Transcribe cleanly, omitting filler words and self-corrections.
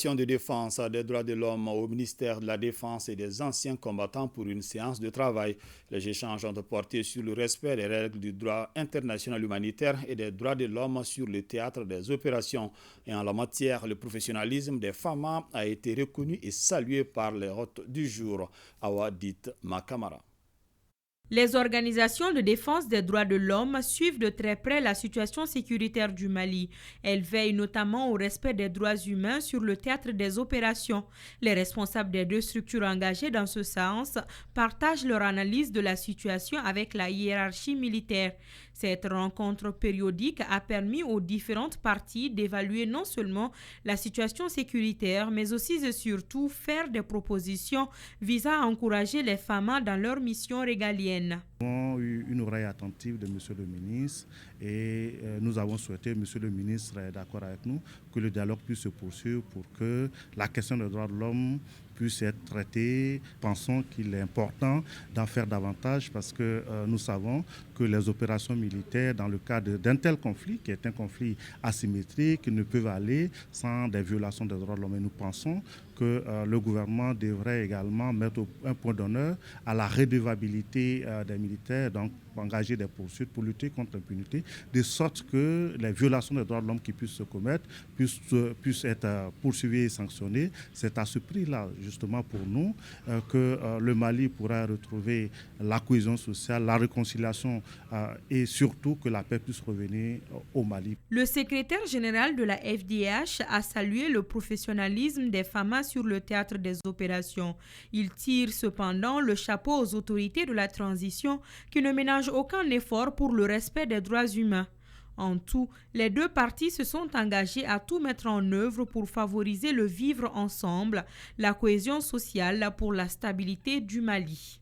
organisations de défense des droits de l'homme au ministère de la Défense et des anciens combattants pour une séance de travail. Les échanges ont porté sur le respect des règles du droit international humanitaire et des droits de l'homme sur le théâtre des opérations. Et en la matière, le professionnalisme des femmes a été reconnu et salué par les hôtes du jour. Awadit Makamara. Les organisations de défense des droits de l'homme suivent de très près la situation sécuritaire du Mali. Elles veillent notamment au respect des droits humains sur le théâtre des opérations. Les responsables des deux structures engagées dans ce sens partagent leur analyse de la situation avec la hiérarchie militaire. Cette rencontre périodique a permis aux différentes parties d'évaluer non seulement la situation sécuritaire, mais aussi et surtout faire des propositions visant à encourager les femmes dans leur mission régalienne. Nous avons eu une oreille attentive de M. le ministre et nous avons souhaité, M. le ministre est d'accord avec nous, que le dialogue puisse se poursuivre pour que la question des droits de l'homme puisse être traitée. Pensons qu'il est important d'en faire davantage parce que nous savons que les opérations militaires dans le cadre d'un tel conflit, qui est un conflit asymétrique, ne peuvent aller sans des violations des droits de l'homme. Et nous pensons que le gouvernement devrait également mettre un point d'honneur à la redevabilité des militaires, donc engager des poursuites pour lutter contre l'impunité, de sorte que les violations des droits de l'homme qui puissent se commettre puissent être poursuivies et sanctionnées. C'est à ce prix-là, justement pour nous, que le Mali pourra retrouver la cohésion sociale, la réconciliation et surtout que la paix puisse revenir au Mali. Le secrétaire général de la FDH a salué le professionnalisme des femmes sur le théâtre des opérations. Il tire cependant le chapeau aux autorités de la transition qui ne ménagent aucun effort pour le respect des droits humains. En tout, les deux parties se sont engagées à tout mettre en œuvre pour favoriser le vivre ensemble, la cohésion sociale pour la stabilité du Mali.